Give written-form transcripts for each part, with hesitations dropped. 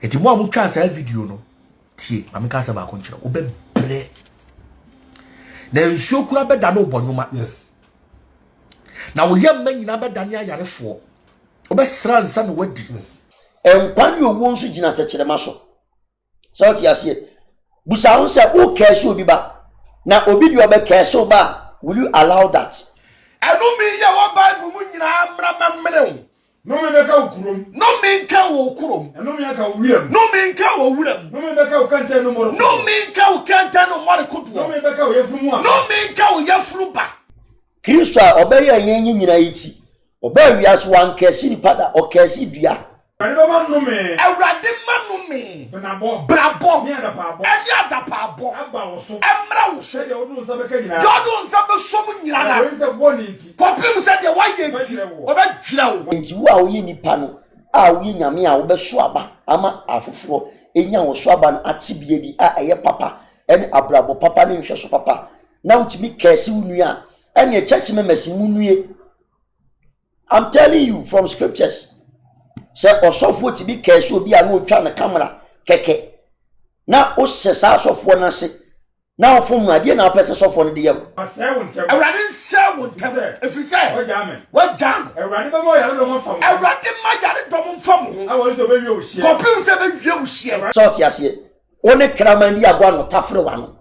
eti mo amu twa sa video no tie mame ka sa ba ko nkyere obe bre na nsuo kura be da no bonyuma Yes. na wo yam nyina be da ne ayarefo obe sra nsa no wadi Yes. Empani owo nso gina tekyerema so. So ti ase. Busa ho se o kese obi ba. Na obi di obe kese ba. Will you allow that? enu mi ya wa Bible mu nyina amra mamre No me beka ukurom. no me nka wo kurom No me aka wiram. no me nka wo wuram No me beka ukante no moro. no me nka wo kanta no mare kodo No me beka yefrumu a. no me nka wo yafru ba Kristo a obeye yenyi nyina yiti. Obe wiase wan kese ni pada o kese dua. Ani baba no me. awrade manu me Benabo. brabo Ni ada pa abo. ani adapabo Aba wo so. emra wo so Se de odu nsa beka nyina. jodo nsa be so mu nyina na We say boni nti. kopim se de wa ye nti obe twira wo Nti wo a wo yi nipa no a wo yi nyame a wo be so aba ama afoforo enya wo so aba no atibie di a eye papa ene abrabo papa ne nhwe so papa na utimi kese unua ene church members munue. I'm telling you from scriptures. Say osofo ti bi kese obi a no twa na camera keke na o sesa asofo na se na ofom ade na opese sofo no de yam Asai won tem. awrade nsa wo ntam efise Ojame. wa jam Ewrani ba mo yare do mo fam. awrade ma yare dom fam Awo so be wi o hie. kopim se be wie wo hie sort yase one kraman di agwa no tafre wa no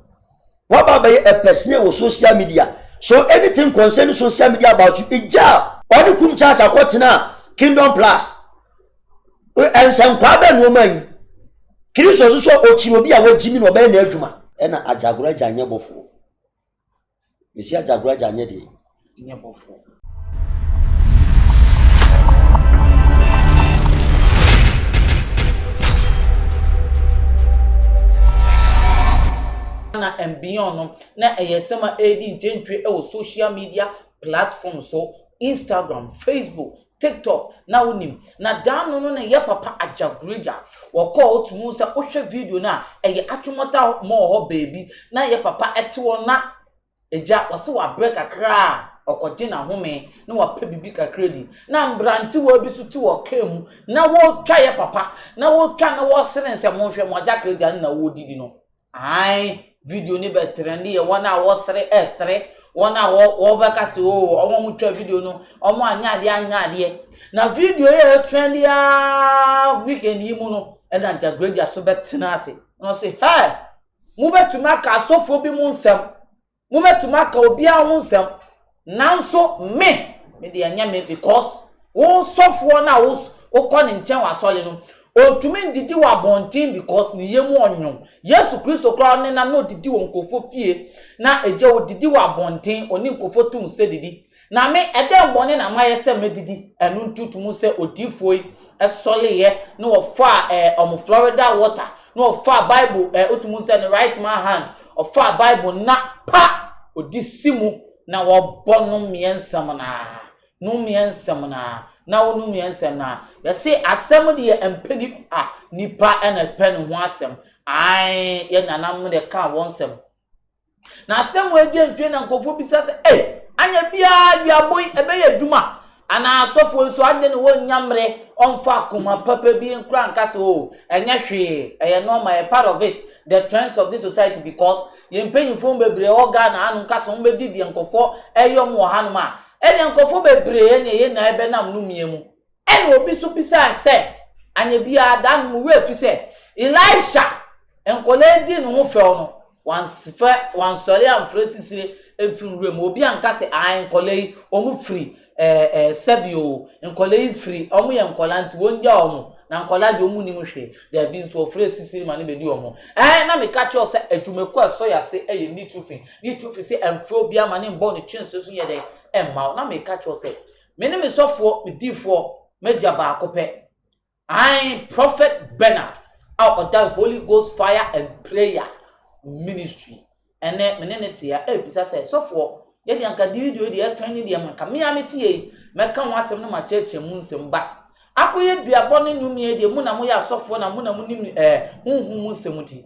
wa ba be a person on social media, so anything concerning social media about you ija oni kum church akwotena Kingdom Plus and some kwabe no man Kristo so ochi obi a wagimi no be na adwuma ena Ajagurajah anye bofo mesi Ajagurajah anye de Nye bofo. Na and beyond no na eyesema edi ntwentwe e wo social media platforms so Instagram, Facebook, TikTok na wonim na dano no na ye papa Ajagurajah wo call to Musa o hwe video na eye atwomota mo ho baby na ye papa ete wo na eja wose wa break akra okoje na home na wa pa bibi kakra di na mbranti wo bi so ti wo kemu na wo twa ye papa na wo twa na wo sere nse mo hwe mo Ajagurajah na wo didi no ai video ni be trendy e wona wo sere esere wona wo beka se o omo mu twa video no omo anyade na video ye trendy weekend yi mu no e da Ajagurajah so betena ase no say hey mu betuma ka sofo bi mu nsem mu betuma ka obi a mu nsem nanso me de anya me because wo sofo na wo kɔ ne nkyɛn wa sɔle no otumi ndidi wa bontin because ni yemu onyo Yesu Kristo kra ne na no didi won kofo fie na eje wo didi wa bontin oni kofo tu nse didi na me ede mbone na maye se medidi enu ntutumu se odifoi esɔle ye na wo fa omo Florida water na wo fa Bible otumu se ne right man hand o fa Bible na pa odisimu na wo bonu miensam na wonu miensam na ya se asem de empeni nipa ena pen ho asem ai ye nanam de ka wonsem na asem we dwe ntwe na nkofo bisa se anya bia bia boy ebe ye dwuma ana asofo nso ade ne won nyamre onfa akoma papa bi nkra nkase o enya hwe eye normal a part of it the trends of this society because ye mpanyifo bebre organ anu nkase on be didi nkofo eyom wo hanum a ene nkofo bebre ne ye na ebe nam no miemu ene obi so bisa se anya bia dan mu we fi se Elisha enkole di no ho fe no wansori am frasisire efiri mu obi ankase nkole omu free sebio nkole free omu ye nkola nti wonja omu na nkola de omu ni mu hwe da bi nso frasisire ma ne be di omu na me ka cho se adwumeko eso ya se eye ni tufi se emfo obi ama ne mbo ne Cırse so ye de emma na me ka cho se me ne me sofo me difo meja ba akopɛ Prophet Benard out of that Holy Ghost fire and prayer ministry ene menene tia bisa say so for ye di anka video di e training di amaka me ameti me ka ho asem no ma cheche mu nsem but akoye duabo ne nyum ye di mu na mo ya sofo na mu nim hunhun mu nsem di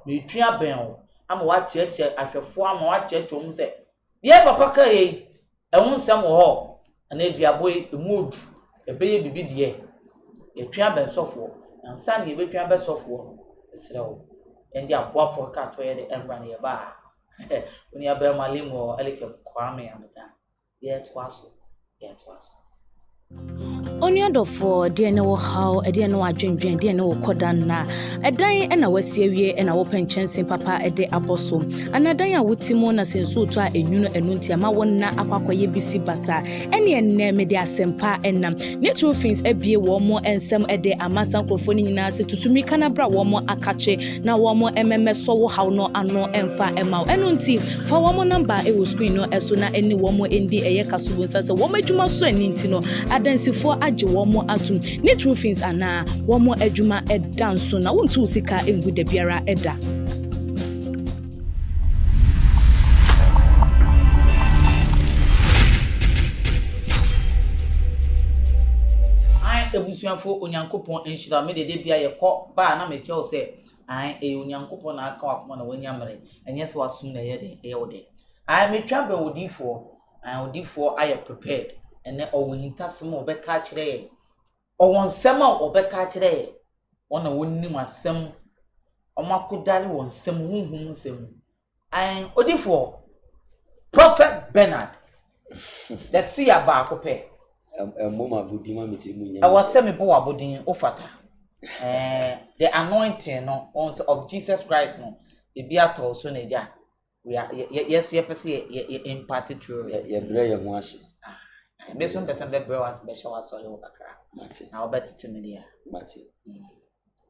me twia ben o ama wa cheche ahwefo ama wa cheche mu se ye papa ka ye ehun nsem ho ana duabo emu odu ebeye bibi die ye twia ben sofo and Sunday we can best of one. Slow. And ya poor for cat where the embryo near bar. When you bear my limo, elegant Kwame Amata. Yet was. Oniadofo de ne wo haw de ne wo adwendwen de ne wo kodan na edan na wasie wie na wo penchensen papa de aboso anadan a wotimo na senso to a enwuno enunti ama wonna akwakoye bisi basa ene enne me de asempa enam natural things ebie wo mo ensem de amasan krofo ni nyina se tutumi kana bra wo mo akache na wo mo emmeso wo haw no ano emfa ema enunti fa wo mo number e wo screen no eso na eni wo mo endi eye kaso wonsa se wo madwuma so aninti no adansifo age wo mo atum natural things ana wo mo adwuma edanso na wontu sika engu da biara eda ebusuafo onyankopon enhyira me de bia ye kɔ ba na me kyɛw sɛ onyankopon na aka wakoma na wanyamre enye se wasum na ye de wo de me twa ba odifo ayɛ prepared ene ɔwɔhintasem ɔbɛka kyerɛ ye ɔwɔnsɛm a ɔbɛka kyerɛ ye ɔna wonnim asɛm ɔmakodare wɔnsɛm huhum nsɛm odifo Prophet Benard the seer ba akopɛ mama budima metimunya I was semi bo abodin ofata the anointing no of Jesus Christ no e bi ato so na ja we are yes ye pese ye imparted through ye bre ye ho ase me so person be bre was be show so le kakra mate na obetete me dia mate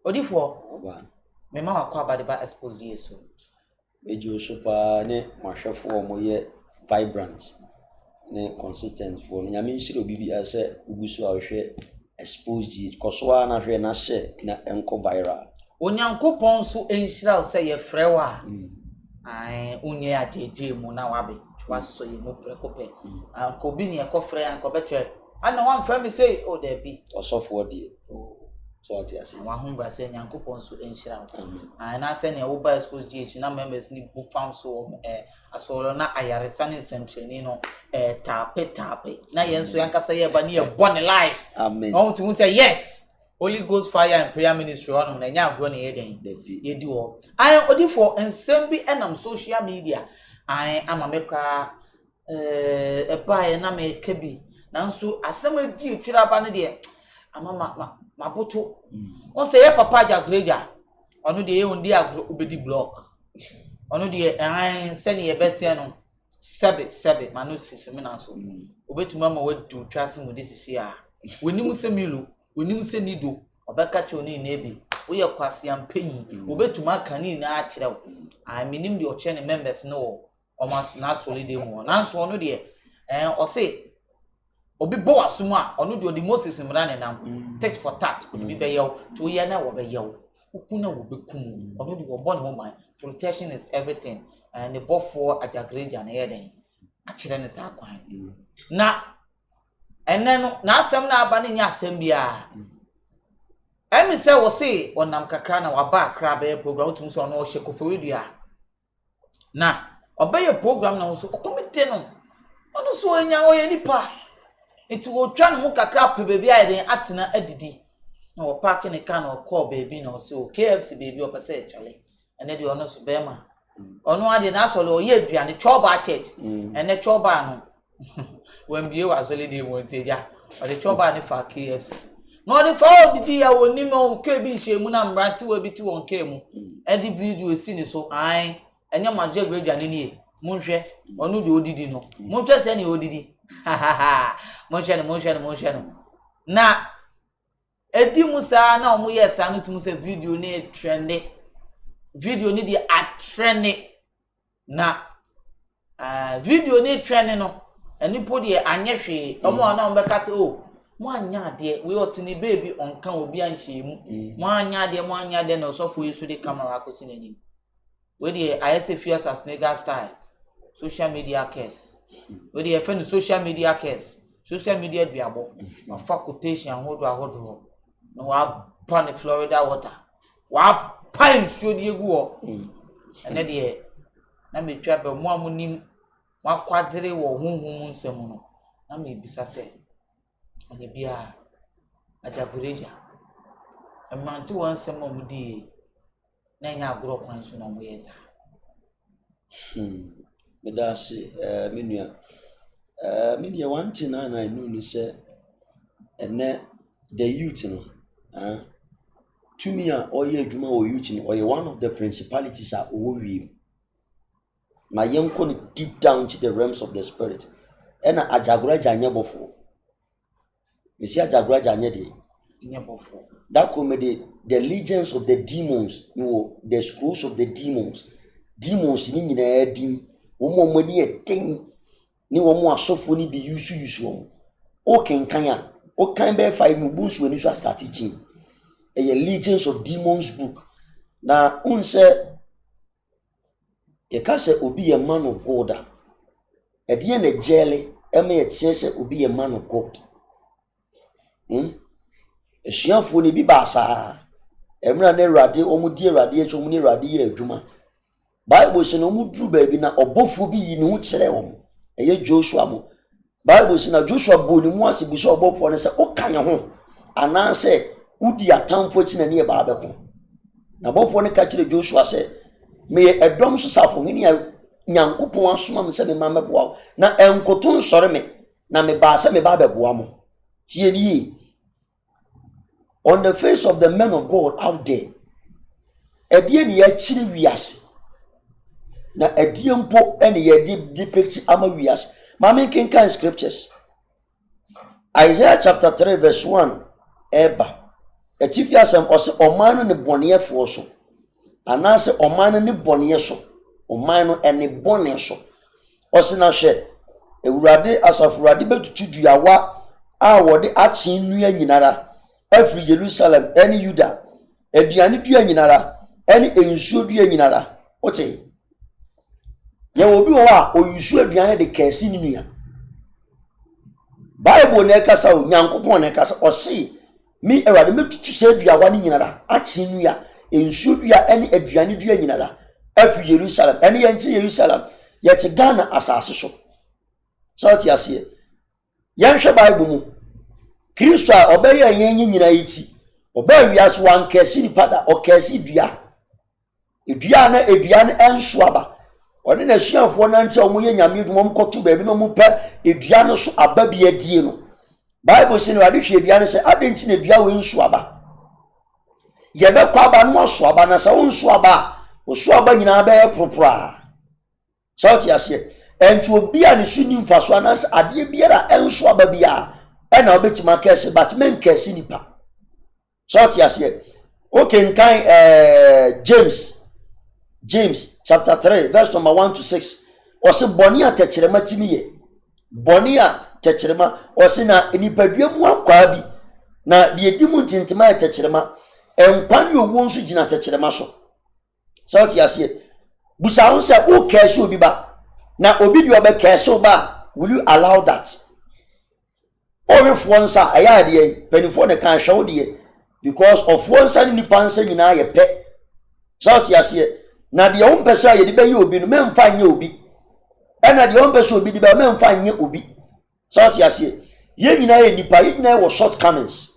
odifo oba me ma wakwa abade ba expose yeso ejo so pa ne mahwefo mo ye vibrant ne consistent for nyame nsiro bibi ase ugusu a hwe exposed kosoa na hwe na hye na enko viral onyankopon so enhyira se ye frewa unye ajeje mu na wabe twaso ye mu prekope anko bi ne ekofre anko betwe ana wan fra me say o da bi osofo de so ati ase wa hombra se nyankopon so enhyira na se ne wo ba exposed na members ni bu fan so asoro na ayaresa ne nsɛmtrɛni no tape na yenso yankasa ye ba ne ye born life amen I want to say yes Holy Ghost fire and prayer ministry on na nya agro ne ye den ye di wo odifo nsɛm bi enam social media amamekra ba ye na me kabi nanso asɛm adi tira ba ne de amama maboto on say ye papa Ajagurajah onu de ye undi agro ubedi block ono de sene ye betia no sebe manu sisemi na so obetuma ma wadu twase mu de sisi a wonimu se milu wonimu se nido obeka che oni na ebi wo ye kwase ampanyi obetuma kani na a kire wo minim de o che ne members no o na solide mu na so ono de o se obi bo asum a ono de odi Moses mra ne nam tit for tat obi be yew to ye na wo be yew ukuna wo be kum ono de wo born woman protection is everything and the before Ajagurajah na yeden akire ne sa kwan na enne no na asem na aba ne nya asem bia emi se wo se onam kakra na waba akra be program tum so no hye kofowedua na obaye program na so okomite no ono so anya oye nipa enti wo twa no kakra pe bebi ayeden atena adidi na wo park ne ka na call baby na so KFC baby opese chale ene de ono so bema ono ade na so le oye aduane choba church ene choba no wambie wa so le de wonteja o de choba ne fa KFC no de fa odidi ya woni no ke bi hyemu na mrante wa bi ti won ka mu e di video si ni so enye maje aduane ni monhwe ono de odidi no monhwe se ne odidi monhwe no na edi musa na omo yesa no tum se video ne trende video ni di atrene na video ni trene no enipo di anyehwe omo na ombeka se mo anya ade we otini baby onka obi anhye mu mo anya ade na osofo yesu de camera akosi n'anim we di ayese fierce as nigga style social media case we di friend social media case social media biabo ma facultation ahodo no wa pan Florida water wa pan studio egu o ene de na metwa be mo amunim wa kwadere wo hunhum nsem no na me bisa se ene bia Ajagurajah Amanti wan sem omudi na nya agro kwan so na mo yesa. Me da se menua media one thing I know ni say ene the youth no to me oye adwuma o youth no oye one of the principalities are owie. My young con deep down to the realms of the spirit. And Ajagurajah nyebofo. Me see Ajagurajah nyede. Nyebofo. That comedy, the legions of the demons, the scrolls of the demons. Demons ni nyina edi. Womo mani eten. Ni womo asofo ni bi use wo. O kenkanya. O kan be 5 mubunsu eni so start teaching. A legions of demons book. Na unse ye ka se obi a man of God. Edie na jele ema ye tie se obi a man of God. Esuafo ni bi ba sa. Emra na Awurade omudi Awurade echo omuni Awurade ye adwuma. Bible se no mudru ba bi na obofo bi yi ne hu kire wo. Eye Joshua mo. Bible se na Joshua bo ni mu ase bi so obofo ne se o kan ye ho. Ana se udi atamfo chi na ne ba abeko. Na obofo ne ka kire Joshua se me edom so safo hini ya nyankopon asoma me se me ma meboa na enkoto nsore me na me ba se me ba beboa mo tie ni on the face of the men of God out there edie ni ya chiri wiase na edie mpo ene ye depict ama wiase ma me kan scriptures Isaiah chapter 3 verse 1 eba etifia sam ose omano ne bonefo so anase omano ne bone so omano ene bone so osina hwe Awurade asafo Awurade betutu duawa a wode achi nnua nyinara afri Jerusalem ene Juda aduane dua nyinara ene ensuo dua nyinara oche ye obi wo a oyusu aduane de kesi ni nua Bible na ekasa o Nyankopon na ekasa osi mi Awurade metutu se duawa ni nyinara achi nnua ensuo dua ene aduane dua nyinara afri Jerusalem ene yenti Jerusalem yeti Ghana asase so so ti ase yanhwe Bible mu Kristo a obeye yenyi nyina yiti oba wiase wan kesi ni pada o kesi dua edua na eduane enso aba one na suafo na ntia omo ye nyame dum omkoto ba bi no mu pa edua no so aba bi adie no Bible say no ade hwe edua no say adenchi na edua we nso aba ye be kwa aba no so aba na sa wonso aba o so aba nyina ba propra so ti ase entu obi a ne suni mfaso anas ade biara enso aba bia ena obetima kese but men kese nipa so ti ase okay nkan James chapter 3 verse number 1 to 6 ose boni atechirema timiye boni atechirema ose na nipadua mu akwa bi na de edimu ntintima atechirema enkwani owo nso gina atechirema so ti ase busa won se o kese obi ba na obi di obe kese ba will you allow that Orifo aya de penifo ne kan hwe de because of onsa ni pansa nyina ye pe so ti ase na de on pesa ye de be ye obi no memfa nye obi na de on pesa obi de be memfa nye obi so ti ase ye nyina ye nipa ye nyina wo shortcomings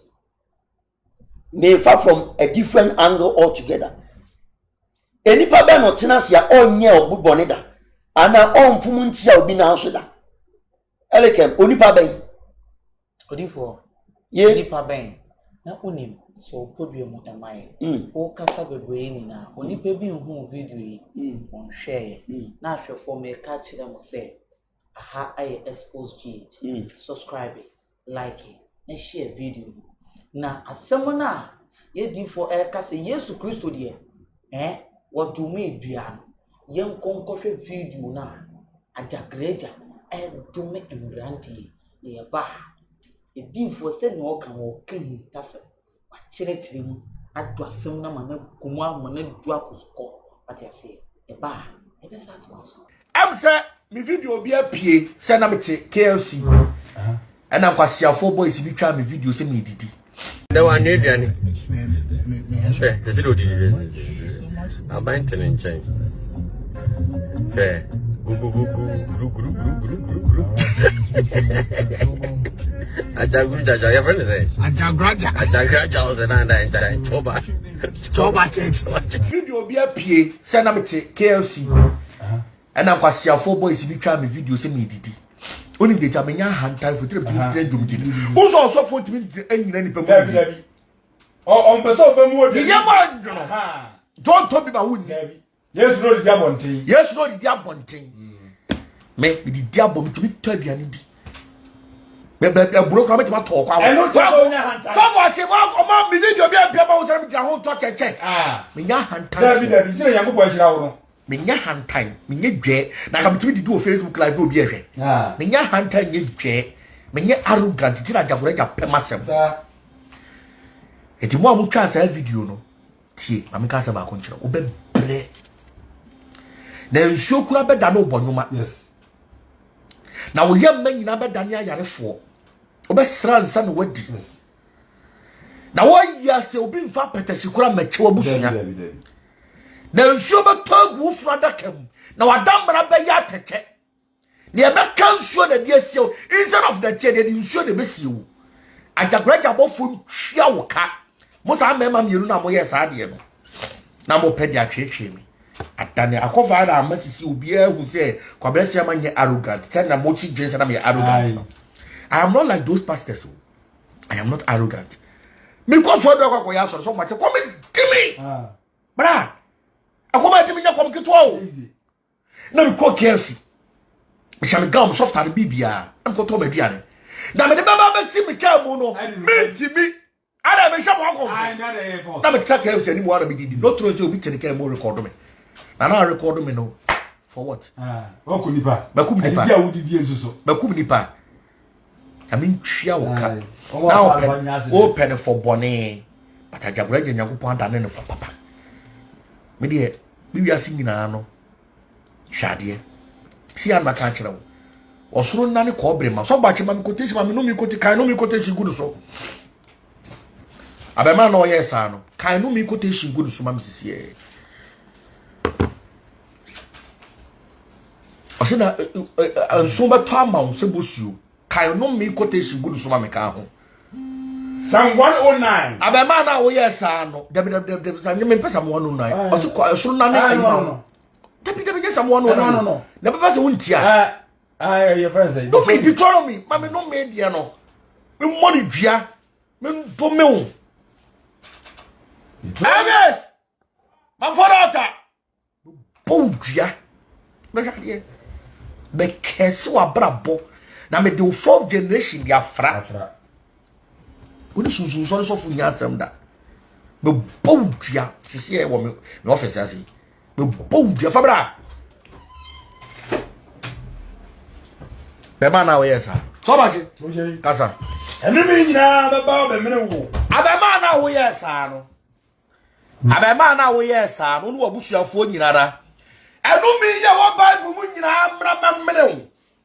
may far from a different angle altogether enipa be no tenase a onye obubone da ana onfum ntia obi na so da elekem onipa be Odifo ye nipa ben na unim so problem mo emai o kasa bebre ni na onipa bi hu video yi on share na hwefo me ka kire mo say aha aye Xposed page subscribe like and share video na asem na ye difo kasa Yesu Kristo de what do me dua ye nkonkohwe video na Ajagurajah do me embrandi ye ba edinfo se no kan o kan tase wa kire mu adu asem na mana kuma mana du akosko ati ase e ba e be sa to aso am say mi video bi apie se na mete KFC ana kwasiafo boys bi twa mi video se mi didi da wa ne diane the video didi aban tenen chen gugu Ajagurajah, your friend is saying. Ajagurajah was another Choba church. Video be a PA, send them to KFC. And I'm going to see 4 boys if you try me video, say me didi. Only the Jamaican hand time for 3 who's also 40 minutes any people. Oh, on person of more. Don't talk about who. Yes, no, the diamond thing. Yes, no, the diamond thing. Make the diamond to be 30 and broke rabbit my talk. I know so much. Me video be a people who touch a check. Me ya hand time. Me ya hand time. Me ya jet. Now come to me to do a Facebook live do be a me ya hand time ye jet. Me ya arrogant. It's like Ajagurajah pe myself. Eti mo amu twa sa video no. Tie, ma me ka sa ba ko nkyere. Obe bre. Na nsuo kura be da no bonyuma. Yes. Na wo yam ma nyina be da ne ayarefo. Obe sra nsa no wadi. Yes. Na wo ya se obi mfa petashi kura mache wabusunya. Na nsuo be togu fura dakam. Na wadamra be ya tete. Ne be kansuo na die siew instead of the chair the nsuo de be siew. Ajagurajah bofun twia wo ka. Mo sa mema mienu na mo yes ade no. Na mo pedi atwetwe mi. Atane akofa na amasisi obi ehu se kwabresi amanye arrogant. Say na mo chi dwen say na me arrogant. I am not like those pastors. I am not arrogant. Me ko so do akwa ya so much. Come me. Bra. Akoma dimi nya kom kitwa o. Na me ko KFC. Me sha me gam soft and bibia. Am ko to ba duane. Na me de baba ba ti me ka mu no. Me ti mi. Ada me sha mo akọ. Na me track KFC ni mo ara me didi. No throw to obi tene ka mo record me. Na na record me no. For what? Oku nipa. Ba kum nipa. Dia wudi die nsoso. Ba kum nipa. I mean, chia woka. Now open for bonnet. But Ajagurajah Nyankopon dane for papa. Me de we are singing no. Shade. See an maka kire wo. Osoro nane ko brema. So ba chema mi quotation ma mi no mi quote kan no mi quotation good so. Abema no yes ano. Kan no mi quotation good so ma mi sisi. Osina nsumba tama wo se bosuo. Kai no me quotation good so ma me ka ho. Psalm 109. Abema na wo yes ano. Debi sanye me pesa mo 109. Oso ko so na ne no. Debi yes am 109. No. Na papa se wontia. Your friend say. No me Deuteronomy, ma me no me dia no. Me money dua. Me do me wo. Yes. Ma forota. Bo dua. Me hade. Be kese wa brabo. Na me the 4th generation dia fra. Woni sunsun so fu nya asem da. Me bowdua sisi e wo me office asi. Me bowdua fa bra. Be ma na wo yesa. So ba chi. Kasa. Enu mi nyina be ba be mene wo. Abema na wo yesa no. Abema na wo yesa no no abusuafo nyina da. Enu mi ye wo Bible mu nyina mra mene wo.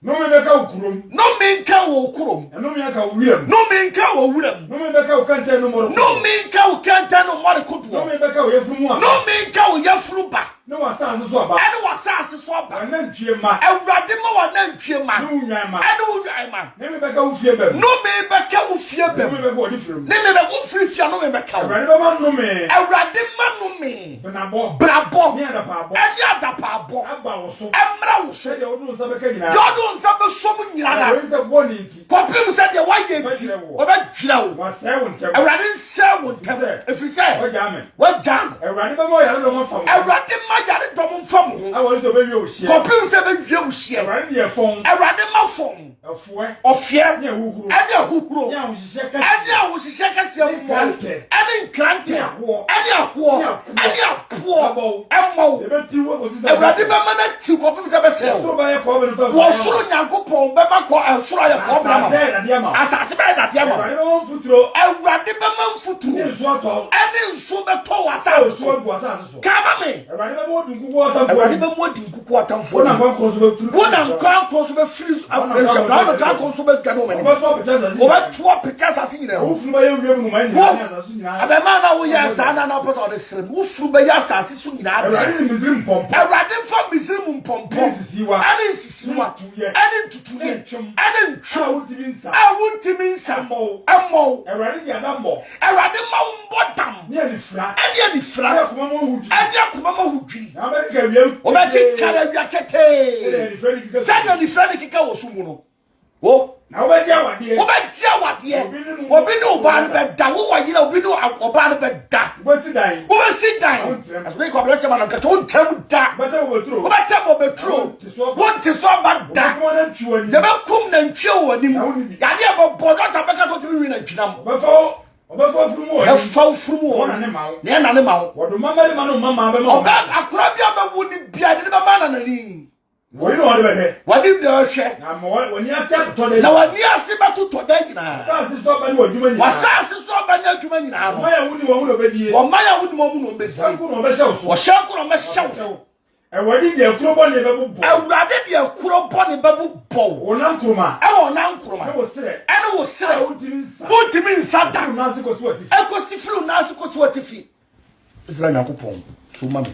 No me beka ukurum. No me nka wo ukurum. No me aka wuram. No me nka wo wuram. No me beka ukanta no moro. No me nka ukanta no moro kudu. No me beka wo yefuru a. No me nka wo yefuru ba. No wasase so aba. Ene wasase so aba. Na ntwie ma. Ewurade ma wa na ntwie ma. No unwan ma. Ene unwan ma. No me beka wo fie bem. No me beka wo fie bem. No me beka wo di firim. Ne me beka wo firi fie no me beka wo. Ewurade ma no me. Ewurade ma no me. Brabo. Ni ada pa abo. Ene ada pa abo. Aba wo so. Emra wo so. De odu nsa beka nyina. Jodo nsa be so mu nyina. Nsa boni nti. Kopim se de wa ye nti. Obetwira wo. Wase wo ntem. Ewurade nse wo ntem. Efi se. Wajame. Wajam. Ewurade ba mo yare no mo fam. Ewurade ma yare dom fam. Awo so be wi o hie. Kopim se be wi o hie. Ewurade de fon. Ewurade ma fon. Afuwe. Ofie. Ni ahukuro. Ene ahukuro. Ni ahusise ka. Ene ahusise ka se mo. Ene nkrante. Ene aho. Ene apo. Emo. Ebeti wo ko sisa. Ewurade ba ma na ti kopim se be se. So ba ye ko be no. Wo soro Nyankopon be ma ko soro ye ko bra. Asase be da dia ma. Ewurade ba mfuturo. Ewurade ba ma mfuturo. Ni nso ato. Ene nso be to wasase so. Kama me. Ewurade ba mo dunkuku atamfo. Ewurade ba mo dunkuku atamfo. Wona nkwa ko so be firi. Wona nkwa ko so be firi. Wona ka ko so be dano me. Oba to pictures asi nyina. Wo furu ba ye wiem no ma nyina ni asasu nyina. Abema na wo ya sa na person de srem. Wo furu ba ya asase so nyina. Ewurade ni mizrim pompo. Ewurade fa mizrim mpompo. Sisiwa. Ani sisiwa ene tutuye ene ntwa awuntimi nsa emo Erade ya dambo. Erade ma umbodam Ni anifra. ene anifra ene akoma ma hudwi America wiem. o ba kikara wiakete sani anifra ne kika wosumu no wo Na obaji awade. obaji awade obi ne oban be da wo wa yira obi ne oban be da Bosi dan. obesi dan asbe ko bless man ka to ntram da Bata wo betro. obata bo betro wonte so ba da Mo na ntwi je be kum na ntwe wonim ya de bo bo da beka to timi wi na twinam Obafo furumu e fa furumu wo na ne ma wo Wodo mama de manu mama be ma. oba akura bia ba woni bia de ba ma na nani Wo ni wode be he. wadi de hwe Na mo woni ase ato de. na wani ase ba to da nyina Sase so ba ni wadwuma nyina. wasase so ba nya adwuma nyina no Ma ya wuni wo mu no be die. wo ma ya woni mo mu no be Sanku no be hyew so. wo shanku no me hyew Ewadi de kuro bo ne be bu bo. awurade de akuro bɔ ne babu bɔ Wona nkruma. ɛwɔ na nkroma Ne wo sere. ɛne wo sere Wontimi nsa. wontimi nsa da Na se ko so ati. ɛkɔsi firu na ase kɔsi watifi Israel nyankopɔn so mami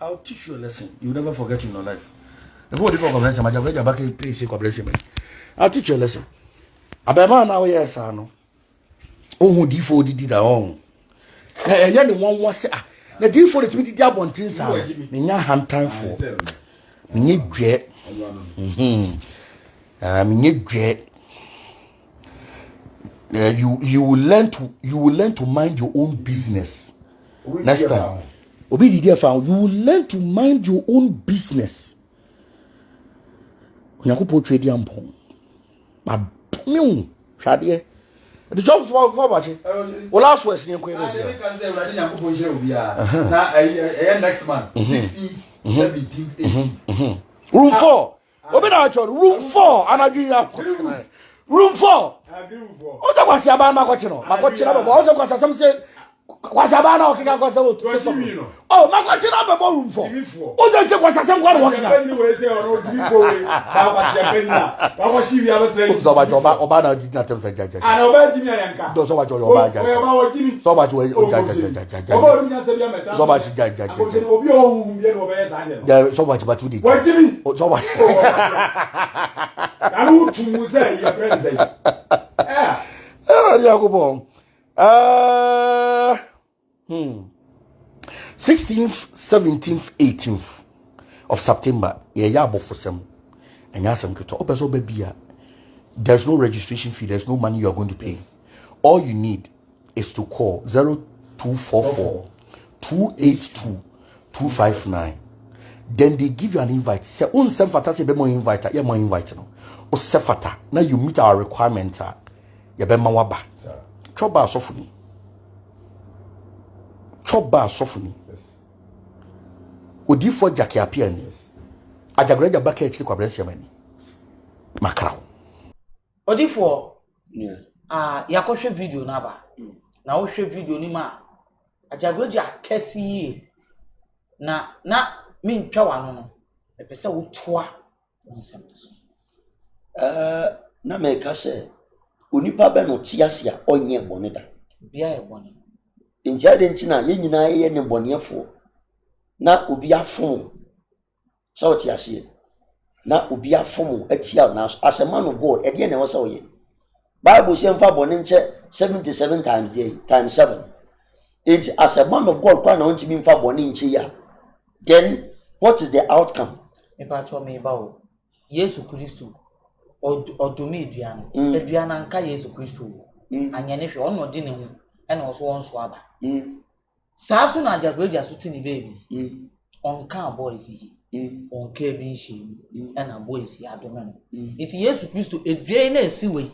I'll teach you a lesson you never forget in your life if you different conference Ajagurajah back in place conference I'll teach you a lesson abema na wo yes ano ohun di fo didi da on ɛyɛ ne won won se ah na di fo de timi didi abontin sa me nya hantan fo me nye dwe me nye dwe you will learn to mind your own business next time obi didi afa you will learn to mind your own business onyakopo trade ampon ba meu hwade the job for bache well last was ni nkwe Ah, they can say Uradi Nyankopon share obi a. Na next month 16, 17, 18. room 4 obi na actually room 4 anagi ya room 4 Agree with you. o ta kwasi aba ma kochi no baba o ta kwasa sam say kwasi aba na okika kwasa o to oh ma kochi na baba room 4 o ta say kwasa sam kwa no okika Ni we say ono dimi fo we. Ba kwa sia pe na. Ba kwa shi wi abetre. so ba joba oba na di na tem say jaja Ana oba jimi ayanka. do so ba joba oba jaja Oba wo jimi. so ba joba jaja Oba ru nya se bia meta. so ba jaja Obi o hu bia no be za de no. ja so ba ba tu di Wo jimi. so ba Anu tumu say ya friend say. Yakubo 16th 17th 18th of September ya abofosem enya asem keto obeso ba bia there's no registration fee there's no money you are going to pay all you need is to call 0244 282 259 then they give you an invite say on sem fata say be mo invite ya mo invite no o se fata na you meet our requirement ya be ma waba choba asofuni odifo jake apia ni Ajagurajah baka ekiri kwa bless yamani makraw odifo yakohwe video na ba na wo hwe video ni ma Ajagurajah kesi na mentwa wano no epese wo toa wonsem so na me ka se onipa be no tiasia onye bone da bia e bone ntiade ntina ye nyina ye ne bonefo na obi afom so tiasie na obi afom atia na as a man of God e de na wo se oye Bible say mfa bone nche 77 times day times 7 it as a man of God kwa na ontimi mfa bone nche ya then what is the outcome me pa cho me ba o Yesu Kristo odumi aduan aduan anka Yesu Kristo anyane hwe ono di ne ho ena oso wonso aba saa so na Ajagurajah so tini baby onka boys yi onka bi nshi ena boys yi adomeno iti Yesu Kristo aduan na esiwe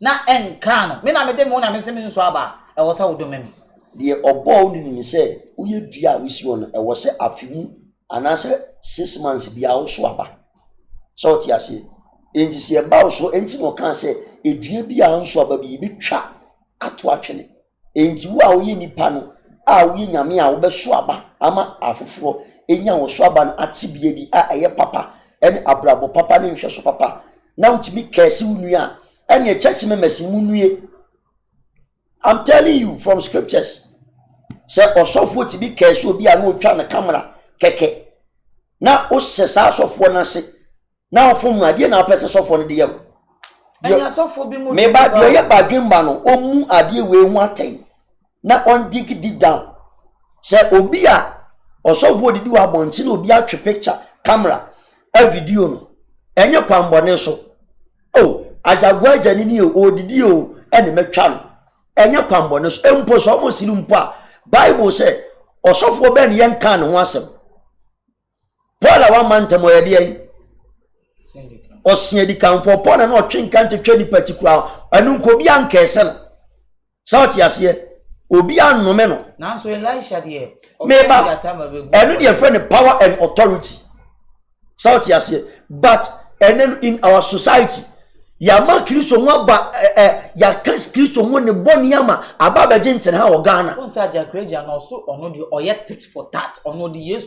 na enka no me na me de mo na me se me nso aba e wo sa wodomemi de obo ni se uye dua wisi won e wo se afimu anase 6 months bia wo so aba so ti ase enti se ba wo so enti no kan se edua bia nso aba bi twa ato atwene enti wo a wo ye nipa no a wo ye nyame a wo be so aba ama afoforo enya wo so aba no atibie di a eye papa ene abrabo papa ne nhwe so papa na utimi kesi unua ene church members munue I'm telling you from scriptures say osofo ti bi kesi obi a no twa na camera keke na o sesa asofo na se na ofom ade na opese sofo no de yam anya sofo bi mu me ba do ye ba dwemba no omu ade we hu aten na on dig deep down se obi a osofo didi wa bonti na obi atwe picture camera a video no enye kwambone so oh Ajagurajah ni o didi o ene metwa no enye kwambone so empo so mo siri mpo a Bible say osofo ben yen kan ho asem Paul a one man temo ye de osia di kan for Paul na otwe kan te twa ni particular anu ko bi anka ese no sauti ase obi anome no na so Elisha de meba enu de friend power and authority sauti ase but enen in our society Yama Kristo nwa ba ya Kristo nwa ne boni ama ababa jenten ha o Ghana. On sa Ajagurajah no so ono de oyetic for that ono de yes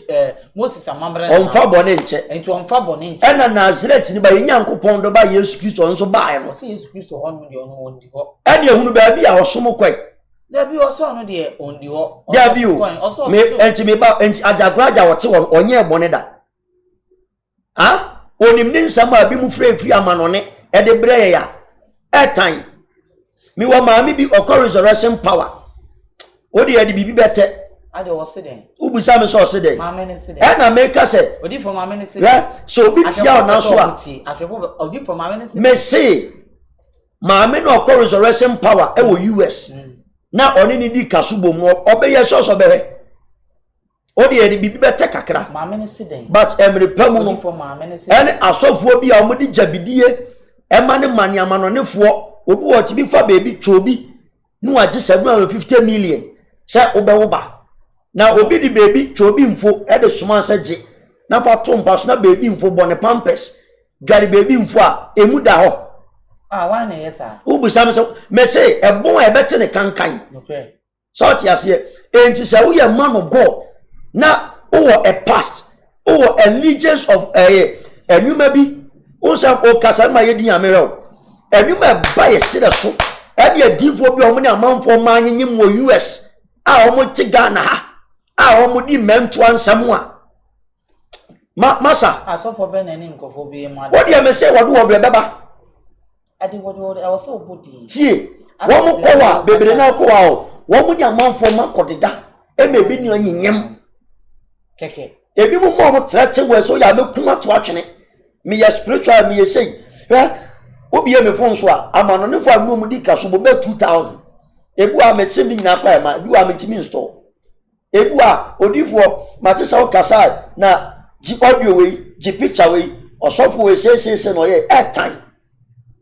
Moses amamre on fa boni nche. Enti on fa boni nche. Ena Nazareth ni ba Nyankopon do ba Yesu Kristo nso ba aye no. Se Yesu Kristo ho de ono ondi ho. Ene ehunu ba bi a osom kwai. Da bi oso ono de ondi ho. Da bi o. Me enti me ba enti Ajagurajah wote won onye boni da. Ha? Onim ni nsama bi mu frefri amanone ede breye ya etan mi wa maami bi okọ resurrection power odi edi bibi bete ade wo se den ubusa me so se den maame ne se den na make say odi for maame ne se den so bi tia na so a afepo odi for maame ne se me say maame no okọ resurrection power e wo US na oni ni di kasubo mu obeye so behe odi edi bibi bete kakra maame ne se den but emre pamu no for maame ne se ene asofo bi a omudi jabidie emane mani amanonefo obi wo tibi fa baby chobi nu age 750 million se obewo ba na obi di baby chobi mfo e de suma saje na fa to mpa so na baby mfo bone pampers gari baby mfo a emu da ho wa na yesa ubu sam so me say ebon e bete ne kankan okay so ti ase enti se wo ye man of God na o a past o allegiance of enuma bi Onsa o kasa ma yedi amere o enuma ba ye sire so e de adifo bi o mo ne amanfo ma anyim wo US a o mo ti Ghana ha a o mo di mentu ansam a masa asofo be na ni nkofo bi ma what do you say what do beba ade what I was so body tie wo mo ko wa bebere na ko wa o wo mo ni amanfo ma kodeda e me bi ni anyinyem keke ebi mo mo trache we so ya mekuma to atwene me ya spiritual me ye say obi e me fon so a amano ne fo anu mu di kaso bo be 2000 ebu a me timi nyina pa ma ebu a me timi install ebu a odifo ma te sa o kasa na ji audio we ji picture we osofo we say no ye airtime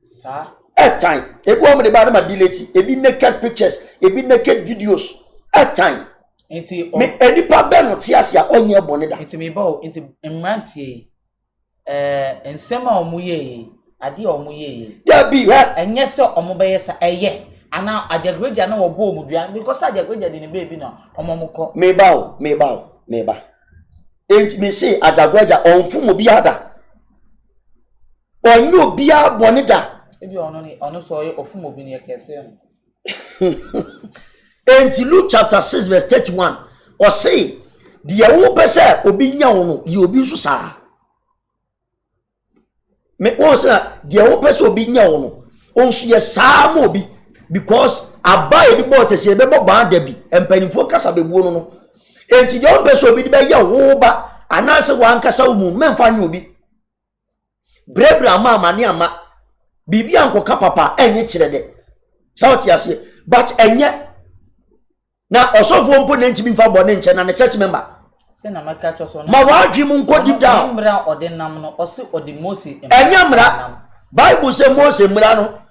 sa airtime ebu o me de ba ma delete ebi naked pictures ebi naked videos airtime enti me enipa be no ti ase a onye bone da enti me ba o enti mrantie ensema omuye ade omuye da bi enye se omobeye sa eye ana Ajagurajah na wo bo omudua because Ajagurajah de ne baby na omomukọ me ba enti me say Ajagurajah onfum obi ada onye obi abone da ebi ono so ofum obi ne kese no enti Luke chapter 6 verse 31 or say the wo pese obi nya wo no ye obi so saa me won say the wo pese obi nya wo no onso ye saa mo obi because abaye bi bo te se be bo ba da bi empanifo kasa bebuo no enti the wo pese obi be ya wo ba anase wan kasa wo mu memfa nya obi brebra ama ne ama bibi ankoka papa enye kire de sauti ase but enye na osofo mpo ne ntimi mfa bone nche na ne church member se na maka choso ma wadwi mu nko deep down mra odinam no ose odimosi enye mra Bible say Moses mra no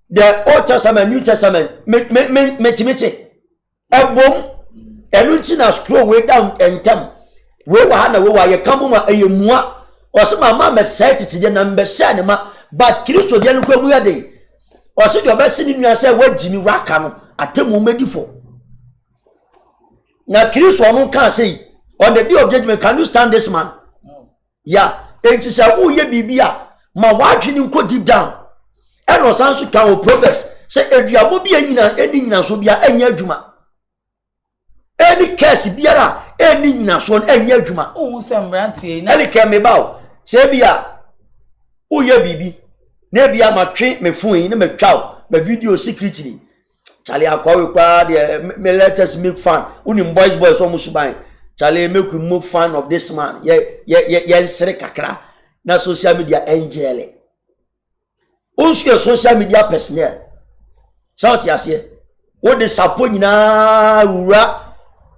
the Old Testament New Testament me timiti ebom enu nchi na scroll way down entem we wa na we wa ye kamu ma eyemua ose mama me set tije na mbe sha ne ma but Kristo de nkwa mu ya de ose de obesi ni nua say wagimi raka no atemu medifo na Kristo onu kan say on the day of judgment can you stand this man no. Yeah enti say wo ye bibia ma wadwini nko deep down eno sanso kan o proverbs say eduabo bia nyina eni nyina so bia enya adwuma any curse biara eni nyina so enye adwuma ohun se mrantie na ele ke me ba se bia uye bibi na bia matwe me phone yi na matwa me video secretly chale akwawe kwa de me let us make fun unim boys so musuban chale make we make fun of this man ye nsere kakra na social media angel unsuke social media personnel shout yase wo de sapo nyina wura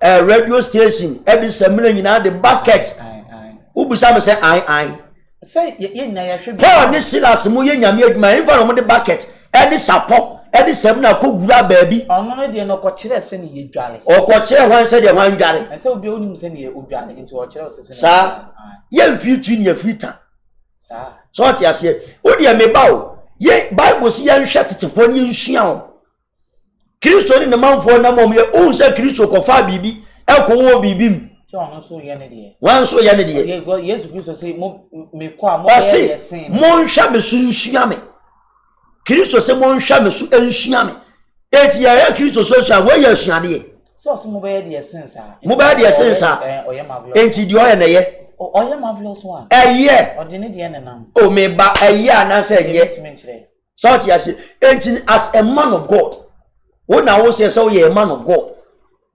radio station every seminar nyina the bucket ubusa me say ai say ye nyina ya hwe Paul ni Silas mu ye nyame adwuma in for the bucket every sapo every seminar ko wura baabi ono no de no ko Cırse ni ye dwale o ko kire wan se de wan dwale say obi onim se ni ye odwale nti o Cırse sa ye mfitu ni afita sa so ti ase o de me ba o ye Bible si ya nhwe tetefo ni nhua o Kristo ni manfo na mom ye o se Kristo ko fa bibi e ko wo bibim so ono so ye ne de wan so ye ne de Yesu Kristo say me ko a mo ye sin mo nhwa me su nhua me Kristo se mo nhwa me su nhua me eti ya Kristo so so we ye suade so mo be ye de sin sa mo ba de sin sa oye marvelous enti di oye na ye oye marvelous one eye o de ne de na nam o me ba eye ana se ye so ti ase enti as a man of God wo na wo se so ye a man of God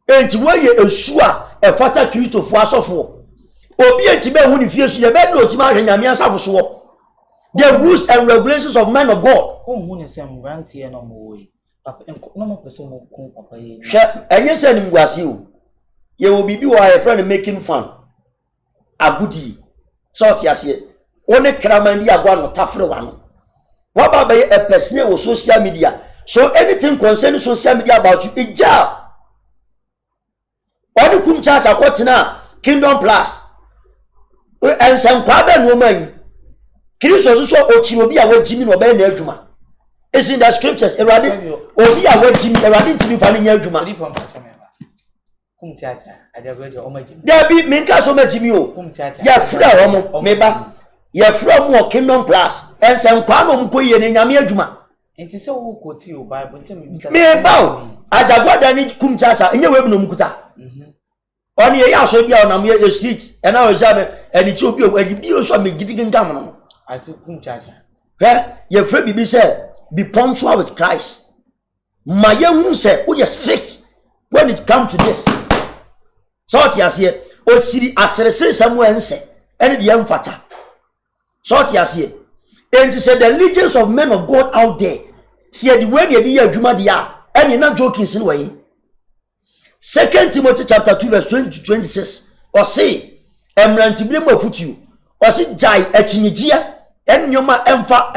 enti we ye esu a e fata Kristo fu asofo obi enti be hu ni fie su ye be no ti ma hwe nyame asafo so the rules and regulations of men of God hu ne se mbrantie no mo we papa no mo person mo kun papa ye enye se ni ngwase o ye wo bibi wa your friend making fun agudi so ti ase one kramandi agwa no tafre wa no wa baba ye a person wo social media so anything concerning social media about you ija oni kum church akotina Kingdom Plus en san kwa be no man Kristo so ochiri obi a wajimi no be na adwuma is in the scriptures erade obi a wajimi erade ntimi fa nya adwuma kum chacha Ajagurajah o majimi there be minka so majimi o kum chacha ya fra o meba ya fra mo Kingdom Plus en san kwa no mkoye ne nyame adwuma enti se wo koti o Bible ntem bi me ba Ajagurajah ni kum chacha enye we bi no mkuta oni ye ya so bia na me ye street e na o jame eni ti obi o edi o so me gidi ngam no ati kum chacha ye fra bibi say be punctual with Christ ma ye hu say wo ye strict when it come to this so ti ase o siri aserese samuel nse eni de emfata so ti ase enti say the legions of men of God out there see the way they dey adwuma dia eni na joking sin way 2 Timothy chapter 2 verse 20 to 26 or say emrantibire mafutu or say jai achinyijia enyoma emfa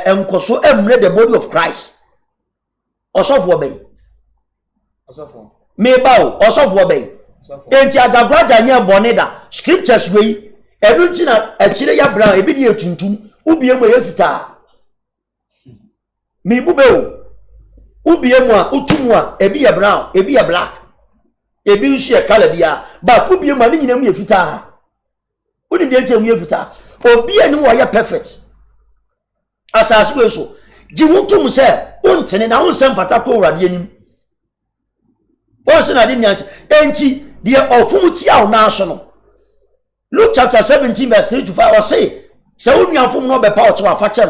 enkoso emre the body of Christ osofo obey osofo me bawo osofo obey enti Ajagurajah nya boneda scriptures wey enunti na achire ya brown ebi de tuntum ubie mu ya fita me bubeo ubie mu a utumu a ebi ya brown ebi ya black ebi nsu ya color bia ba ubie mu ani nyina mu ya fita uni de nche mu ya fita obi ani wo ya perfect asasu we so ji wutum se untene na unsem fata ko urade anim onse na de nyanche enti de ofum ti aw na so no Luke chapter 17 verse 3 to 5 or say se unuafum no be pa oto afa chem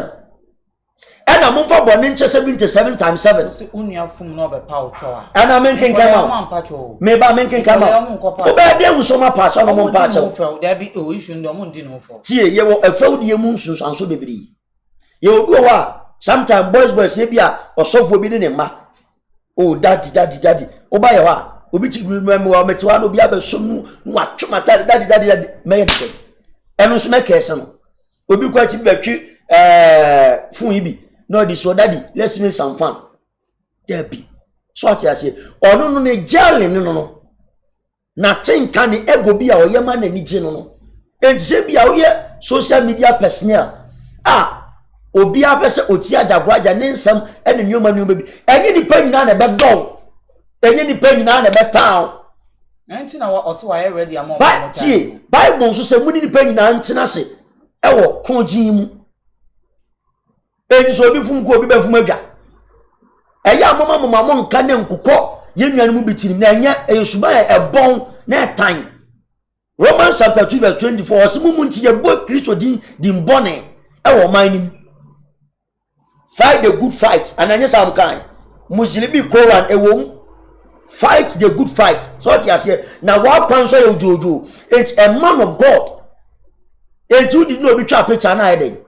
ena momfa bone nche 77 times 7 se unuafum no be pa oto a ena menken kama me ba menken kama obe de musoma pa so no mo pa chem there be o issue ndo mo ndi no fo tie ye wo efawdie mu nsunsu anso bebiri ye obi wa sometimes boys ye bia osofo bi ne ma oh daddy oba ye wa obi ti mu wa metiwa no bi abesom no atwomata daddy me ye de eno so me kese no obi kwa ti betwi fun yi bi no di so daddy let's make some fun there be so ati ase ono no ne jale no na tinka ne ego bi a oye ma na ni je no enje bi a oye social media personnel obi apese oti Ajagurajah ne nsam ene nyoma bi enye ni pa nyina na be dog enye ni pa nyina na be town enti na oso wa ready among ba tie Bible nso se muni ni pa nyina ntina se ewo konjin mu enyi so obi fum ko obi be fum adwa eya mama mo nka ne nkukọ ye nnuan mu bitiri na enye esuba ebon na time Romans chapter 2 verse 24 osimu nti ye bo Kristo din bone e wo man nim fight the good fight and anya sam kan Muslibi Quran e wo fight the good fight so what you say na wa kwan so ye ojojo it's a man of God and you did not be try picture na eden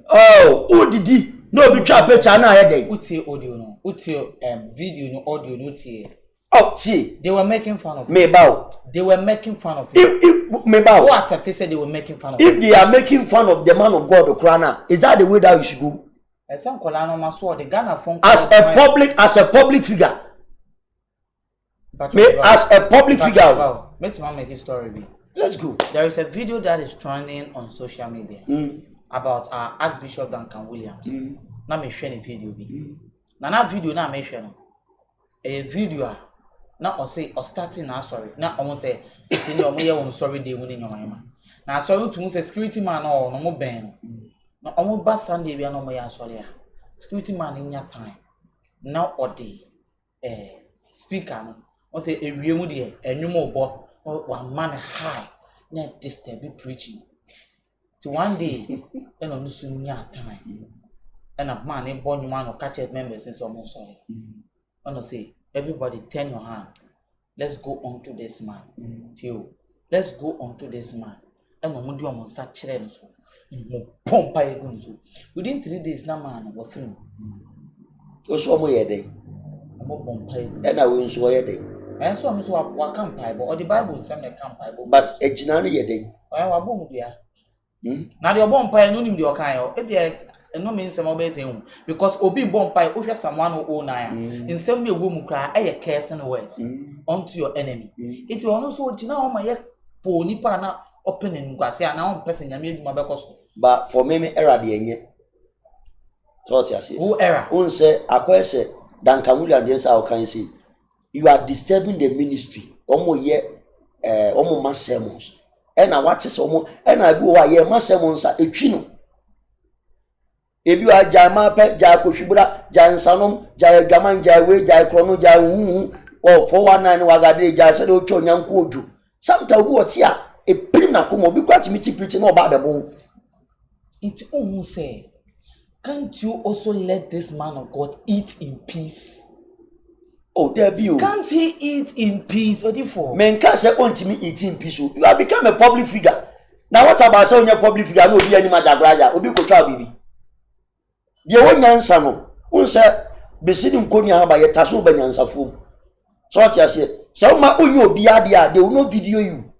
oh who did no be try picture na eden utie audio no utie video no audio no tie oh see they were making fun of me bow they were making fun of you if me bow who accepted said they were making fun of if you. They are making fun of the man of God Ukraina is that the way that you should go some kolano maso the Ghana phone as a public figure as a public figure let's make a story be. Let's go. There is a video that is trending on social media about our Archbishop Duncan Williams. Na me share the video be. Na video na me share no. A video na o say o starting na sorry. Na o say tini o mo ye won sorry dey mu ni nyoma. Na sorry to mu say security man no mo ben no. Na o mo ba Sunday bia no mo ya sorry a. Security man nya time. Na o dey speaker no. O say ewie mu dey enwom obo. One man high, not disturbing preaching. So one day, and on soon time, and a man in born man or catch members in some sorry. And say, everybody turn your hand. Let's go on to this man. Let's go on to this man. And when we do on such trends, pump by a gun. Within 3 days, no man was film. Also, my day. And I will enjoy a day. And so I'm so I can't Bible or the Bible is some can't Bible. But a jinani yede. I wa boom dia. Now the bomb pie no nim the okan e dey no mean some obey saying because obi bomb pie o hwe someone o na in some me wo mu kra e cursing words unto your enemy. It will also jina o ma ye po nipa na opening kwase na one person nyame aduma be koso. But for me error de enye. So what you say? Who error? Un say akoye say Duncan Williams dey say o kan say you are disturbing the ministry. Omo ye omo mass sermons. And I watch omo and I go ye mass sermons a etwi no. Ebi wa jama pe ja kohwibura ja nsanom ja adwaman ja we ja krono ja hu o 419 wagade ja se de otwo nyanko odu. Sometimes we oti a e prim na komo bi kwa timiti preaching no ba bebo. It omo say can't you also let this man of God eat in peace? Oh, there be you. Can't he eat in peace? What for? Men can't say want me eat in peace. You have become a public figure. Now what about saying you're public figure? No be any Ajagurajah. Obi ko twa bibi. The one nyansa no. Un say besidi nkoni aba ye taso ba nyansa fom. So what you say? So ma onye obi ade a they will no video you.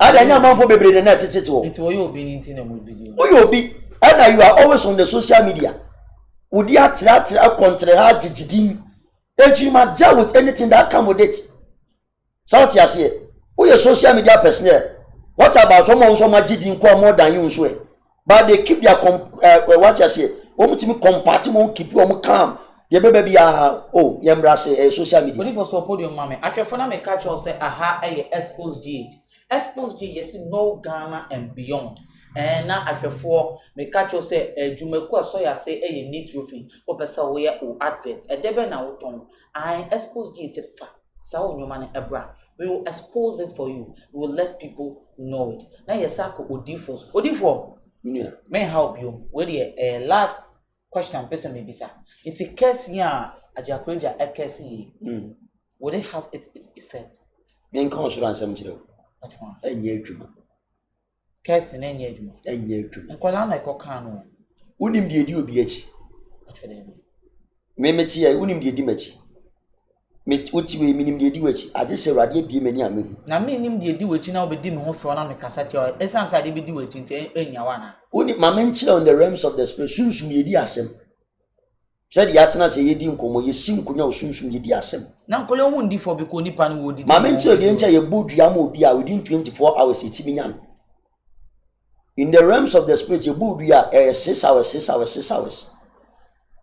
Ada nya man for bebre na tete to. It will you obi ni tin na mo video. Oye obi. And you are always on the social media. Udi atra kontre ha jijidi. And you might deal with anything that come with it. So what you say? Who your social media person? What about someone so much did more than you swear? But they keep their what you say? Omutimi compatible keep you calm. Ye baby oh yembrase social media. But if you support your mommy, actually for na me catch you say aha Xposed gate. Xposed gate yes no Ghana and beyond. And now I for me catch you say Jumeku so ya say need roofing or person where o advert a debe na uton I Xposed is a fact so your money ebra we will expose it for you, we will let people know it now your sako odifo may help you with the last question person maybe sir it's a case here Ajagurajah a case would it have its effect in consurance amchiro that one enye adwuma Case na enye adwuma. Enye adwuma. Nkwala na ekoka no. Unim de edi obi achi. Atwede. Me meti ya unim de edi machi. Me oti we minim de edi wachi. Ade se Awurade abie mani amehu. Na me nim de edi wachi na obedi me ho fro na me kasa ti o. Esansa de bedi wachi nti enya wa na. Uni mama nchire on the realms of the spirit sunsun yedi asem. Said yatena se yedi nkomo yesi nkonya sunsun yedi asem. Na nkole hu ndi for biko nipa no wodi. Mama nchire de ncha ye bodua ma obi a within 24 hours etimi nyam. In the realms of the spirit, you book 6 hours, 6 hours, 6 hours.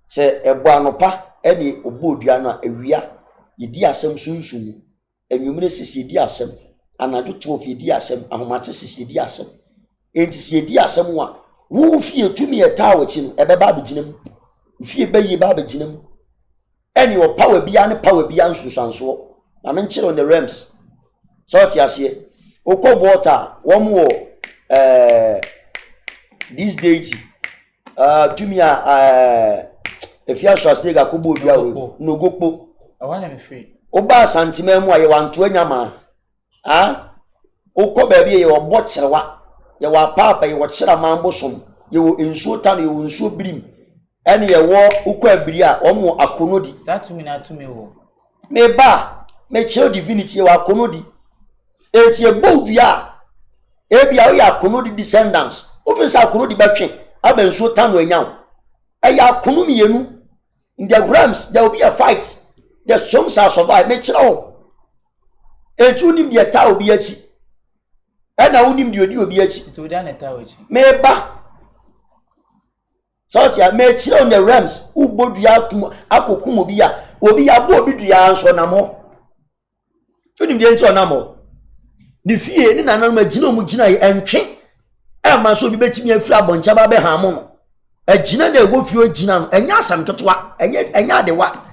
Say a buanopa, any obudiana, a ria, ye dear some soon, and you may see dear some, and I do 12 ye dear some, and matches ye dear some. Ain't ye dear someone who fear to me a tower chin, a baby ginum, fear baby baby ginum. any or power beyond Susanso. I mentioned on the realms. So, yes, Oko water, one more this deity. Jumia, if you are Swastig, a kubu, no go. I want to be free. Oba Santimemo, I want to anyama. Ah, Oko baby, or watcher, you are papa, you watch a man bosom, you will insure town, you will insure brim. Any a war, Uko Bria, or more akonodi. That to me, not to me. Me ba, me chill divinity, or akonodi. It's a bold ya. Ebia, we are akonodi descendants. Office akonodi batching. I've been so town right now. I are konumi yenu. In the grams, there will be a fight. The songs are survive. Make sure. And you need the tower be a chi. And I wouldn't do be a chi. To done a tower. Me ba. So I made sure on the rams. Who both ya akukumo bia. Will be a boy be ya so na mo. You need the answer na mo. The fear in an original mujina and king. I so be betting me a flab on Chababe Hamon. A gina de wolf you a gina, and yasam catwa, and yet and yard the what.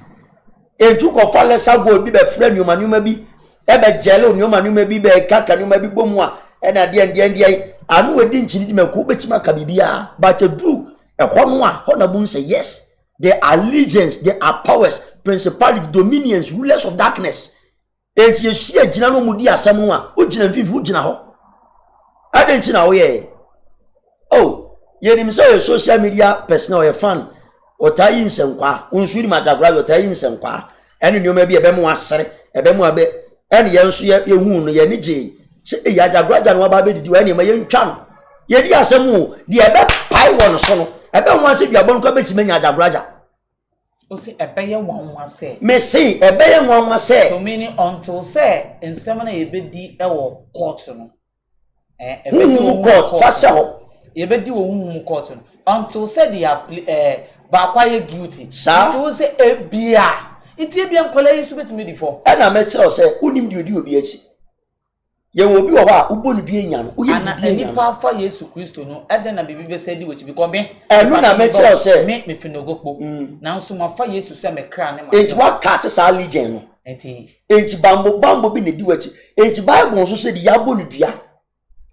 A took of father Sago be a friend you man you may be, ever jello, you man you may be a cack and you may be bomwa, and at the end, I know a dingy me kubechima cabibia, but a blue, a honwa, honabun say yes. They are legions, they are powers, principalities, dominions, rulers of darkness. And you see a Ginano Mudia Samoa, Ujina Vujina. I didn't know, yeah. Oh, you didn't say a social media person or a fan, or tie in some qua, unsweet Ajagurajah or tie in some qua, and you may be a bemoa, a bemoa, and young sheer, you wound, your niji. Say, Ajagurajah, no baby, do any my young chan. Yet, yes, some more, the above pie one song. I don't want to see your bone cabbage, many Ajagurajah. Oh, see, a bear one was say. May say, a bear one was say. So meaning until say, in some a bit the cotton. Who court, fast out. You bet you cotton until said they are back guilty. Sir, it was a beer. It's a beer college to me before. And I met you say, Unim do be it. You will be a while, Ubun being young, and any part for years to Christo, no, and then I be said which become me. And when I met you say, make me feel no go. Now, so my 5 years to send a crown. It's what cats are legion. It's bamboo be the do it. It's Bible also said the Yabon dia.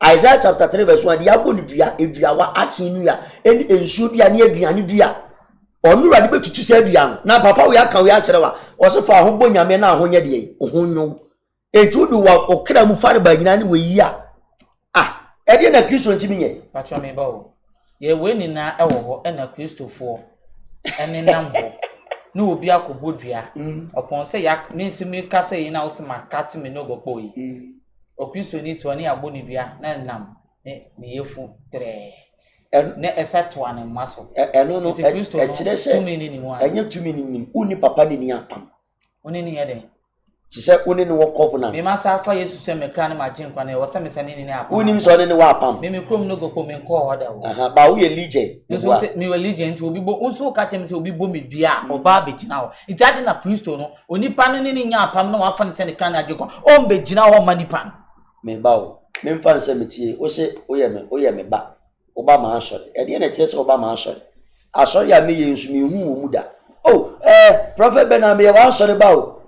Isaiah chapter 3 verse 1, the Yabon dia, if you are acting ya, and should be near the dia. Or no, I bet you said young. Now, Papa, we are can we answer also for a home young men when you're oh no. E to do wa okra mu fare ba nyina ne we ya ah e de na Kristo ntimi nye patwa me ba o ye we ni na e wo ho e na Kristofo ene nam ho na obi akobodua opon se ya mensi me ka se na wo se makati me no gopo yi o Kristo ni to ni abonidua na nam ne yefu tre ne eseto ane maso eno no e kire se tumi ni mu anya tumi ni uni papa ni apam oni ni ye den She uni ni wo covenant. Me masa fa Yesu se me kra na ma gin kwa na wo se me sane ni apam. Uni so ni wa apam. Me krom no go ko me ko hoda wo. Aha, ba wo ye legion. So se me we legion nti obi bo unso ka tem se obi bo me dua oba be gina wo. Nti ade na Kristo no onipa no ni nya apam na wa fa ne se ne kra na agye kwa. O be gina wo ma nipa. Me ba wo. Me mfa nse metie. O se o ye me ba. Oba ma asori. E de na tie se oba ma asori. Asori ya me ye nsu me hu wo mu da. Oh, Prophet Benard me wa asori ba wo.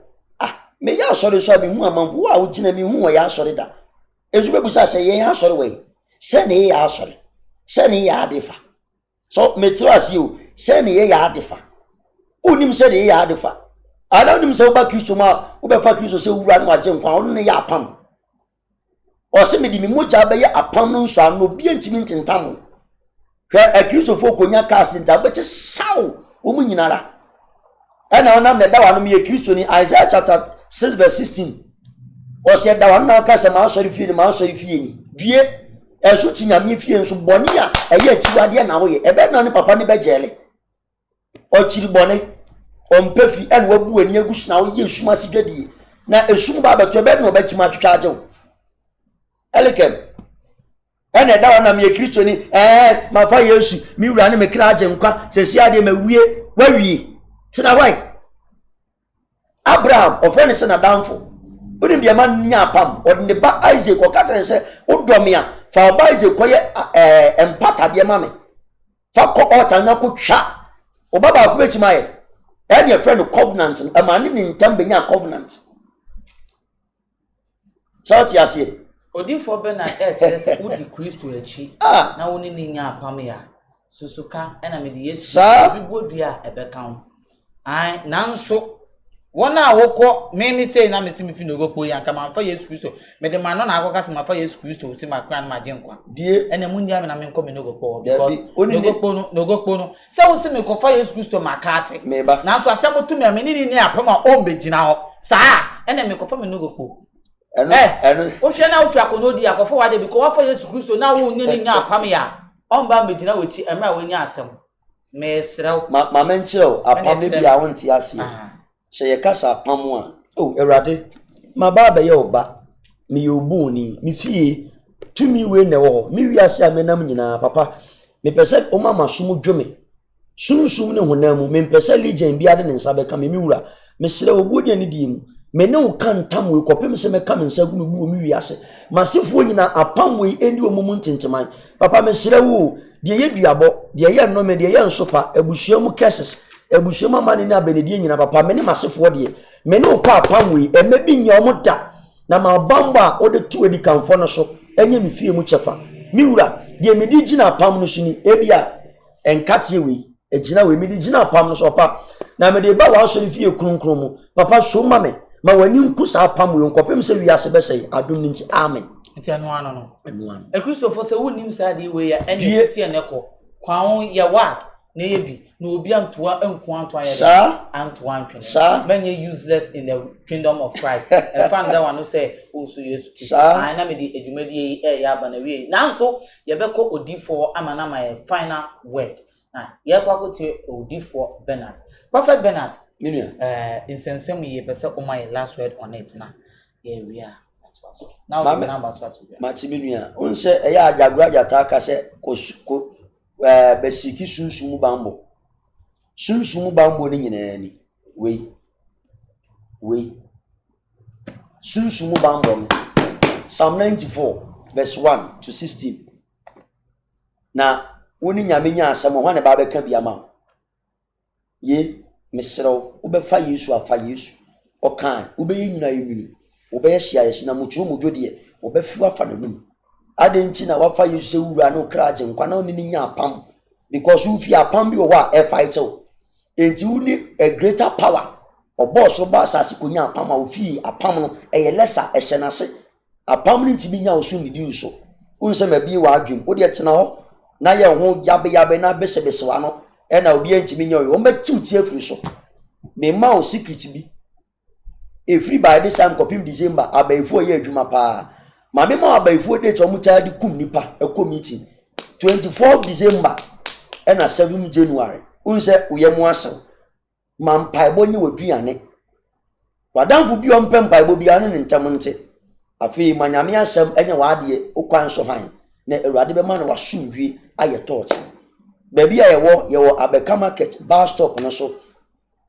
Me ya sorry so be hu amanfo wa wo gina me hu wo ya sorry da ezu be busa se ye ya sorry we se ne ya sorry se ne ya adefa so me trust you se ne ye ya adefa unim se ne ya adefa ala unim se ba Kristo ma wo be fa Kristo se wura no agye nkwa wo ne ya apam o se me di me moja be ya apam no nso ano bi antimi ntentam hwe Kristo fo konya cast nta be che saw wo mu nyinara and now na da wa no me Kristo ni Isaiah chapter 6 verse 16 o se da wan na ka se ma sori fie ni ma sori fie ni die enso tinya me fie enso boni a eye chiwade na wo ye ebe na ne papa ne be jele o chiri boni o mpefi en wabu ani agusu na wo ye suma sigadi na esum ba beto ebe na obetuma twetwa aje wo elekem ene da wan na me Kristo ni ma fa Yesu mi wura ne me kra aje nkwa se si ade ma wie wawie tina why Abraham ofeni se na danfo unim de man nya pam odne ba Isaac ko kata se odomia fa ba Isaac ko ye empata de ma me fa ko ota na ko twa obaba ko betima ye And your friend covenant, a man in Tambenya covenant. So what you say? Odi for Benard say who decrease to achi. Na woni ni nya apam ya. Susuka na me de Yesu bi bodua ebeka. Ai nanso wona awoko me say na me simi fi no go po yan kama fa Yesu Kristo me de man no na akoka se ma fa Yesu Kristo si ma kran ma genkwa die ene munya me na me nko me no go po because no go po no se wo se me ko fa Yesu Kristo ma kate na so asem to me ni apama o mbegina ho saa ene me ko fa me no go po o hwe na ofi akono di akofo wade bi ko wa fa Yesu Kristo na wo ni nya apam ya o mba mbegina wechi emra wo nya asem me srew ma menchiro apam bi a wonti ase se ye kasa pamu a Erade ma baba ye oba mi yobu ni mi fie tumi we ne wo mi wiase amenam nyina papa me pese o mama sumu dwome sunsun ne honamu me pese legend bi ade ne nsa be ka me wura me sere ogodie ne di mu me ne o kan tam we kopem se me ka me nsa gu me mi wiase masifo nyina apam we endi o mumu ntinteman papa me sere wo de ye duabo de ye no me de ye nsopa abusuamu Cırses ebushema mani na benedie nyina papa me ne masefo de me ne okwa apamwe emebi nya omoda na ma bamba o de tu edi kanfo no so enye mi fie mu chefa mi wura de me di gina apam no so ni ebia enkate we egina we me di gina apam no so pa na me de ba wa so ni fie kronkron mu papa so ma me ma wani nkusa apamwe nkopem se wiase be sei adom ni amen nti anu ano no e Christopher se wonim sa de we ya ene tie ne ko kwaon ye wa na yebi no obi antoa enko antoa ye antoa ntwene many useless in the kingdom of Christ and fan that one no say also Yesu na me di edwumadi ya aba na wie nanso ye beko odifo amana ma final word na ye kwa kotie odifo Benard Prophet Benard insensem ye pese o my last word on it na ye we are now the number so to be machiminua unse eya Ajagurajah ta ka se ko besiki sunsumu bambo ni nyina ni we sunsumu bambo Psalm 94 verse 1 to 16 na woni nyame nya asem ho ne ba be ka biama ye mesrew ubefa Yesu afa Yesu okan ubeye nyina yemini ubeye hia yesi na muturo mudwodie ubefu afa nanum adenchi na wafa Yesu se wura no kraje nkwa na oni nya apam because you fear apam bi wo a fight o enti woni a greater power obo so ba asase konya apam a ofi apam no lesser ehyenase apam ni ntibi nya osu ni di so unse ma bi wa adwem wo de tena ho na ye ho yabe na besebese wa no na obi ntimi nya o metiuti afiri so me ma o secret bi every by this time kopim December abaifo ye adwuma pa ma be ma abaifo date o muta di kum nipa e committee 24 December and 7 January unse uyemu asew ma mpaibo nyi woduane wadamfo bi o mpaibo bi ane ntam nte afi manyame asem enye waade okwan so han na Awurade be ma na wasumdwe aye torch baby yewo Abeka market bus stop no so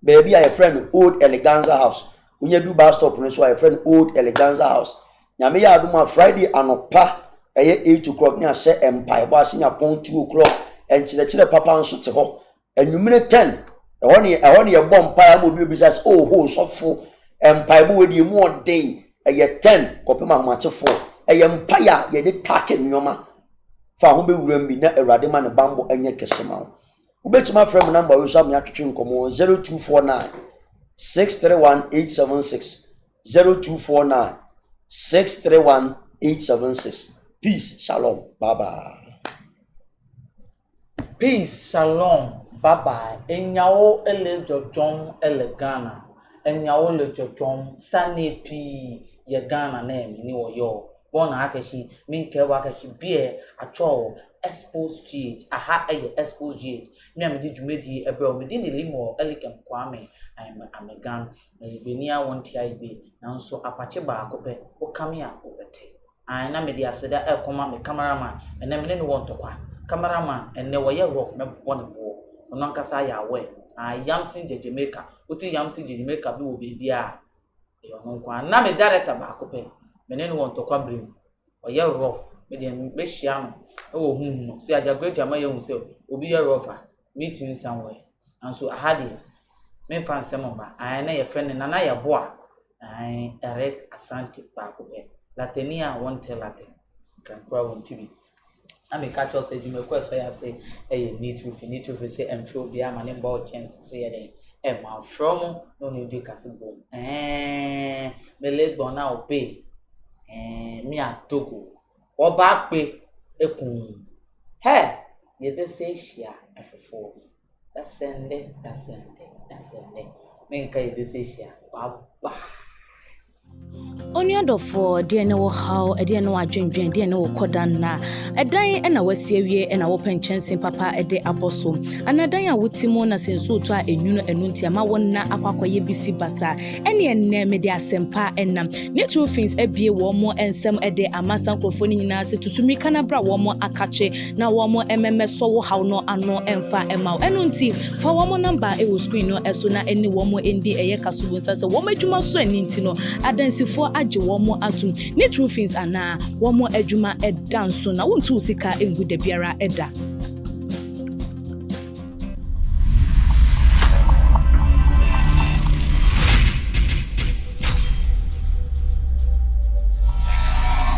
baby a friend old Eleganza house unye du bus stop no so a friend old Eleganza house nyame ya aduma Friday anopa eye 8 o'clock ni ase empaibo asinya pon 2 o'clock enchire papa nso te ho enwumire 10 ehɔ ne ye bom pa ya mo bi obisas oh ho sofo empaibo we di mu odin eye 10 kopema homachefo eye mpa ya ye de take nyoma fa ho be wuram bi na Awurade ma ne bambo enye kesema ubechima frame number we so am ya twetwe nkomo 0249 631876 0249 631876 peace shalom bye bye. Peace, shalom, bye bye. Enyawo ele jojon ele Ghana. Enyawo le jojon sanepi ye Ghana name ni woyo. Bona akeshi minke wakashi bie acho Xposed gate. Aha eye Xposed gate. Me amedi dwumedi ebe o medi ne limo elikem kwame amegan. Benia wonti aibe. Nanso apache ba akope o kame a obete. Na medi aseda e koma me cameraman ene me ne wontokwa. Cameraman and ne were rough me born bo no nkasa ya we Yamsin de Jamaica uti Yamsin de Jamaica bi wo baby a e no kwa na me director ba akope me ne no won to kwa brim o ye rough me de me hia no e wo hu si Ajagurajah ma ye hu se obi ye rough meeting somewhere and so I had it me fan semoma ai na ye friend na na ye boa ai Eric Asante ba ko be Latenia won tell Latin kan kwa won tibi ami catch us say you so ya say need to say emfro bia ma ne mba chance say ye den ma from no need do kasibo me leg bon na ope mi atogo oba pe ekun ye be say shia afofo dasende me nka ye be say shia baba Oniadofo de ne wo haw de ne wadwendwen de ne wo kodan na edan na wasie wie na wo penchensen papa de aboso anadan a wotimo na senso to a enwunu enunti ama wonna akwakoye bisi basa ene enne me de asempa enam ne true things abie wo mo ensem de amasan krofo ni nyina se tutumi kana bra wo mo akache na wo mo ememe so wo haw no ano emfa ema enunti fa wo mo number e wo screen no eso na eni wo mo endi eye kasubu nsa se wo mo adwuma so aninti no adansifo aje wo mo atum ne true things ana wo mo adwuma edanso na wontu sika engu da biara eda